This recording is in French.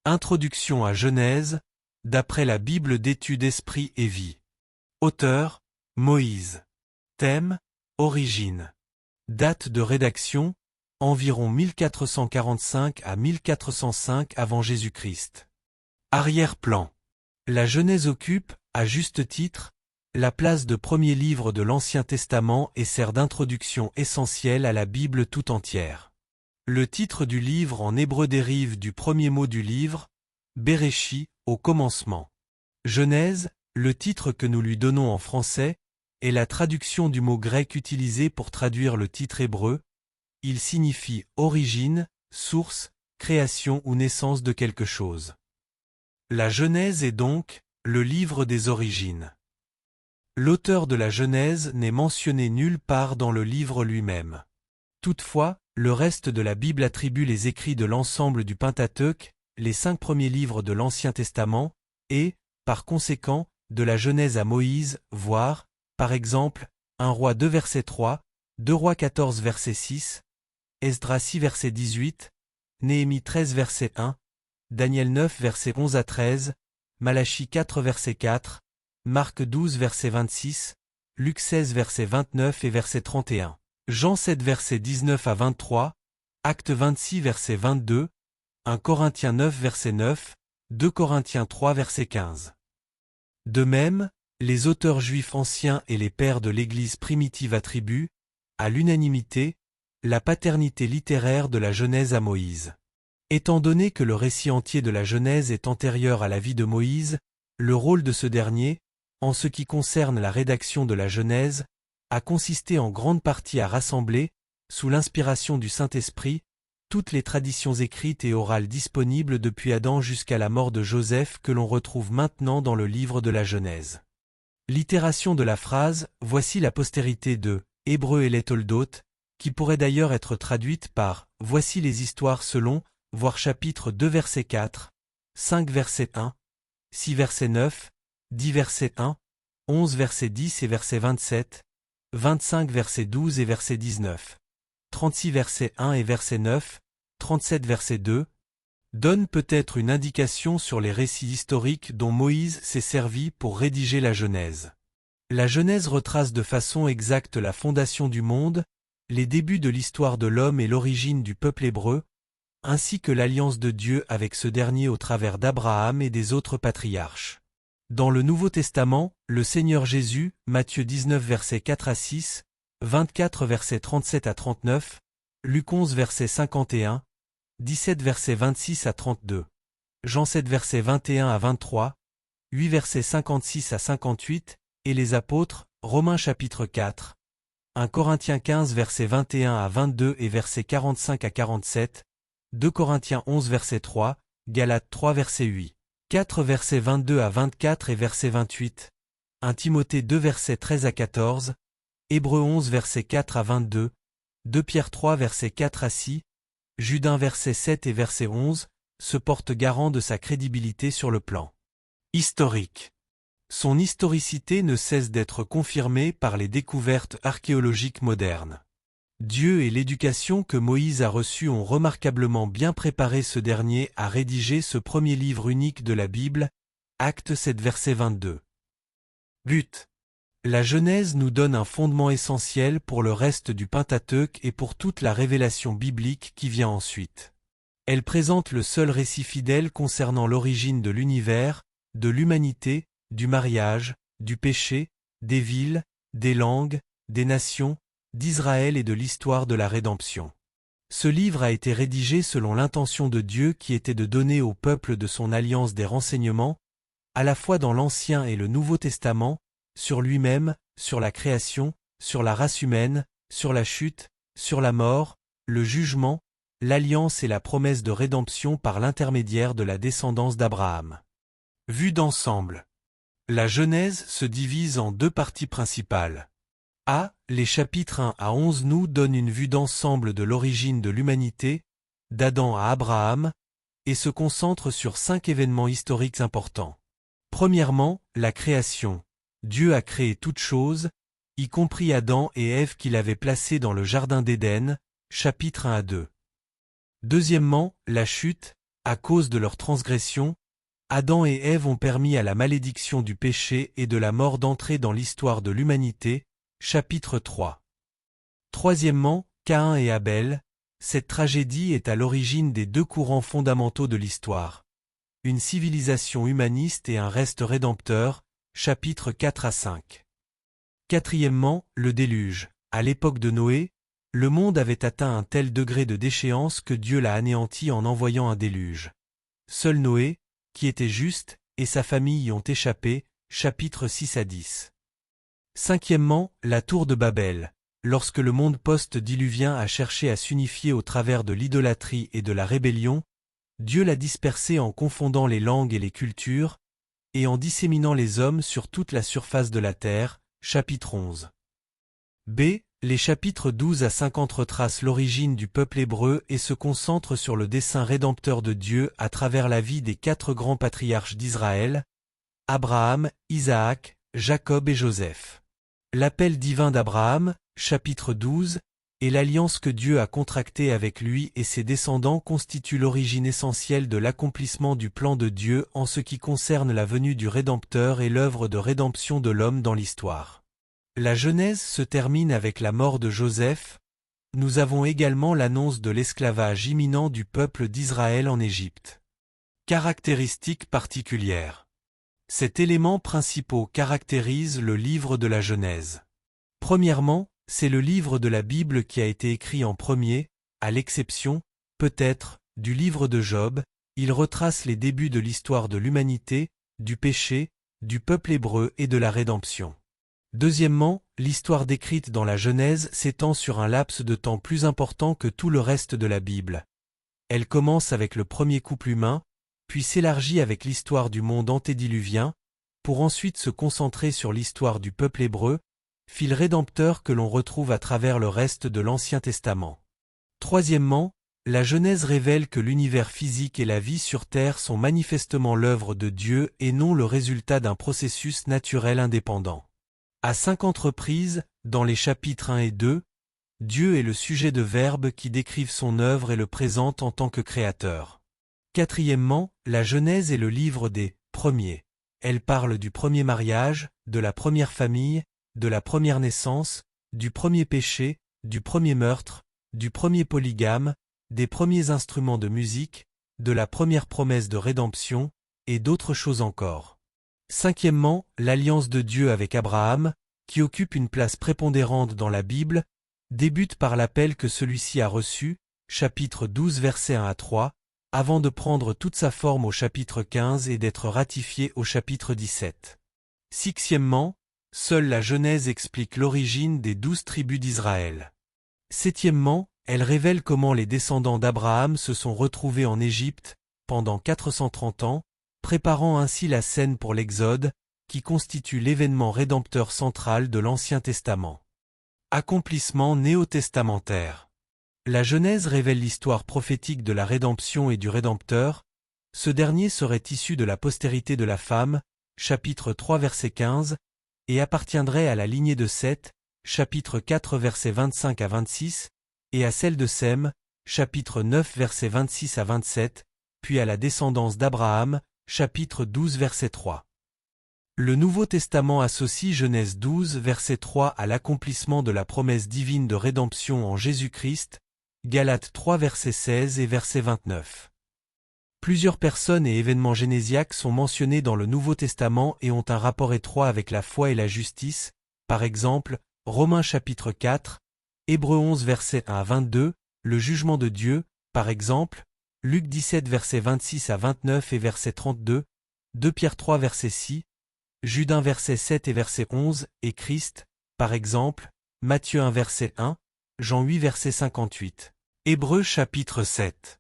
Introduction à Genèse, d'après la Bible d'études Esprit et Vie. Auteur, Moïse. Thème, Origine. Date de rédaction, environ 1445 à 1405 avant Jésus-Christ. Arrière-plan. La Genèse occupe, à juste titre, la place de premier livre de l'Ancien Testament et sert d'introduction essentielle à la Bible tout entière. Le titre du livre en hébreu dérive du premier mot du livre, Béréchi, au commencement. Genèse, le titre que nous lui donnons en français, est la traduction du mot grec utilisé pour traduire le titre hébreu. Il signifie origine, source, création ou naissance de quelque chose. La Genèse est donc le livre des origines. L'auteur de la Genèse n'est mentionné nulle part dans le livre lui-même. Toutefois, le reste de la Bible attribue les écrits de l'ensemble du Pentateuque, les 5 premiers livres de l'Ancien Testament, et, par conséquent, de la Genèse à Moïse, voire, par exemple, 1 Roi 2 verset 3, 2 Rois 14 verset 6, Esdras 6 verset 18, Néhémie 13 verset 1, Daniel 9 verset 11 à 13, Malachie 4 verset 4, Marc 12 verset 26, Luc 16 verset 29 et verset 31. Jean 7 verset 19 à 23, Actes 26 verset 22, 1 Corinthiens 9 verset 9, 2 Corinthiens 3 verset 15. De même, les auteurs juifs anciens et les pères de l'Église primitive attribuent, à l'unanimité, la paternité littéraire de la Genèse à Moïse. Étant donné que le récit entier de la Genèse est antérieur à la vie de Moïse, le rôle de ce dernier, en ce qui concerne la rédaction de la Genèse, a consisté en grande partie à rassembler, sous l'inspiration du Saint-Esprit, toutes les traditions écrites et orales disponibles depuis Adam jusqu'à la mort de Joseph que l'on retrouve maintenant dans le livre de la Genèse. L'itération de la phrase « Voici la postérité de » Hébreu et les Toldoth, qui pourrait d'ailleurs être traduite par « Voici les histoires selon » voir chapitre 2 verset 4, 5 verset 1, 6 verset 9, 10 verset 1, 11 verset 10 et verset 27, 25 verset 12 et verset 19, 36 verset 1 et verset 9, 37 verset 2, donne peut-être une indication sur les récits historiques dont Moïse s'est servi pour rédiger la Genèse. La Genèse retrace de façon exacte la fondation du monde, les débuts de l'histoire de l'homme et l'origine du peuple hébreu, ainsi que l'alliance de Dieu avec ce dernier au travers d'Abraham et des autres patriarches. Dans le Nouveau Testament, le Seigneur Jésus, Matthieu 19 versets 4 à 6, 24 versets 37 à 39, Luc 11 verset 51, 17 versets 26 à 32, Jean 7 versets 21 à 23, 8 versets 56 à 58, et les apôtres, Romains chapitre 4, 1 Corinthiens 15 versets 21 à 22 et versets 45 à 47, 2 Corinthiens 11 verset 3, Galates 3 verset 8. 4 versets 22 à 24 et verset 28, 1 Timothée 2 versets 13 à 14, Hébreux 11 versets 4 à 22, 2 Pierre 3 versets 4 à 6, Jude 1 verset 7 et verset 11, se porte garant de sa crédibilité sur le plan historique. Son historicité ne cesse d'être confirmée par les découvertes archéologiques modernes. Dieu et l'éducation que Moïse a reçue ont remarquablement bien préparé ce dernier à rédiger ce premier livre unique de la Bible, Actes 7 verset 22. But. La Genèse nous donne un fondement essentiel pour le reste du Pentateuque et pour toute la révélation biblique qui vient ensuite. Elle présente le seul récit fidèle concernant l'origine de l'univers, de l'humanité, du mariage, du péché, des villes, des langues, des nations, d'Israël et de l'histoire de la rédemption. Ce livre a été rédigé selon l'intention de Dieu qui était de donner au peuple de son alliance des renseignements, à la fois dans l'Ancien et le Nouveau Testament, sur lui-même, sur la création, sur la race humaine, sur la chute, sur la mort, le jugement, l'alliance et la promesse de rédemption par l'intermédiaire de la descendance d'Abraham. Vue d'ensemble. La Genèse se divise en 2 parties principales. A. Les chapitres 1 à 11 nous donnent une vue d'ensemble de l'origine de l'humanité, d'Adam à Abraham, et se concentrent sur 5 événements historiques importants. Premièrement, la création. Dieu a créé toutes choses, y compris Adam et Ève qu'il avait placés dans le jardin d'Éden, chapitres 1 à 2. Deuxièmement, la chute, À cause de leur transgression, Adam et Ève ont permis à la malédiction du péché et de la mort d'entrer dans l'histoire de l'humanité, chapitre 3. Troisièmement, Caïn et Abel. Cette tragédie est à l'origine des deux courants fondamentaux de l'histoire. Une civilisation humaniste et un reste rédempteur, chapitres 4 à 5. Quatrièmement, le déluge. À l'époque de Noé, le monde avait atteint un tel degré de déchéance que Dieu l'a anéanti en envoyant un déluge. Seul Noé, qui était juste, et sa famille y ont échappé, chapitres 6 à 10. Cinquièmement, la tour de Babel. Lorsque le monde post-diluvien a cherché à s'unifier au travers de l'idolâtrie et de la rébellion, Dieu l'a dispersé en confondant les langues et les cultures, et en disséminant les hommes sur toute la surface de la terre, chapitre 11. B. Les chapitres 12 à 50 retracent l'origine du peuple hébreu et se concentrent sur le dessein rédempteur de Dieu à travers la vie des 4 grands patriarches d'Israël, Abraham, Isaac, Jacob et Joseph. L'appel divin d'Abraham, chapitre 12, et l'alliance que Dieu a contractée avec lui et ses descendants constituent l'origine essentielle de l'accomplissement du plan de Dieu en ce qui concerne la venue du Rédempteur et l'œuvre de rédemption de l'homme dans l'histoire. La Genèse se termine avec la mort de Joseph. Nous avons également l'annonce de l'esclavage imminent du peuple d'Israël en Égypte. Caractéristiques particulières. Cet élément principal caractérise le livre de la Genèse. Premièrement, c'est le livre de la Bible qui a été écrit en premier, à l'exception, peut-être, du livre de Job. Il retrace les débuts de l'histoire de l'humanité, du péché, du peuple hébreu et de la rédemption. Deuxièmement, l'histoire décrite dans la Genèse s'étend sur un laps de temps plus important que tout le reste de la Bible. Elle commence avec le premier couple humain, puis s'élargit avec l'histoire du monde antédiluvien, pour ensuite se concentrer sur l'histoire du peuple hébreu, fil rédempteur que l'on retrouve à travers le reste de l'Ancien Testament. Troisièmement, la Genèse révèle que l'univers physique et la vie sur Terre sont manifestement l'œuvre de Dieu et non le résultat d'un processus naturel indépendant. À 50 reprises, dans les chapitres 1 et 2, Dieu est le sujet de verbes qui décrivent son œuvre et le présentent en tant que créateur. Quatrièmement, la Genèse est le livre des premiers. Elle parle du premier mariage, de la première famille, de la première naissance, du premier péché, du premier meurtre, du premier polygame, des premiers instruments de musique, de la première promesse de rédemption, et d'autres choses encore. Cinquièmement, l'alliance de Dieu avec Abraham, qui occupe une place prépondérante dans la Bible, débute par l'appel que celui-ci a reçu, chapitre 12 versets 1 à 3, avant de prendre toute sa forme au chapitre 15 et d'être ratifié au chapitre 17. Sixièmement, seule la Genèse explique l'origine des 12 tribus d'Israël. Septièmement, elle révèle comment les descendants d'Abraham se sont retrouvés en Égypte, pendant 430 ans, préparant ainsi la scène pour l'Exode, qui constitue l'événement rédempteur central de l'Ancien Testament. Accomplissement néo-testamentaire. La Genèse révèle l'histoire prophétique de la rédemption et du Rédempteur. Ce dernier serait issu de la postérité de la femme, chapitre 3 verset 15, et appartiendrait à la lignée de Seth, chapitre 4 versets 25 à 26, et à celle de Sem, chapitre 9 versets 26 à 27, puis à la descendance d'Abraham, chapitre 12 verset 3. Le Nouveau Testament associe Genèse 12 verset 3 à l'accomplissement de la promesse divine de rédemption en Jésus-Christ, Galates 3 verset 16 et verset 29. Plusieurs personnes et événements génésiaques sont mentionnés dans le Nouveau Testament et ont un rapport étroit avec la foi et la justice, par exemple, Romains chapitre 4, Hébreux 11 verset 1 à 22, le jugement de Dieu, par exemple, Luc 17 verset 26 à 29 et verset 32, 2 Pierre 3 verset 6, Jude 1 verset 7 et verset 11, et Christ, par exemple, Matthieu 1 verset 1, Jean 8 verset 58. Hébreux chapitre 7.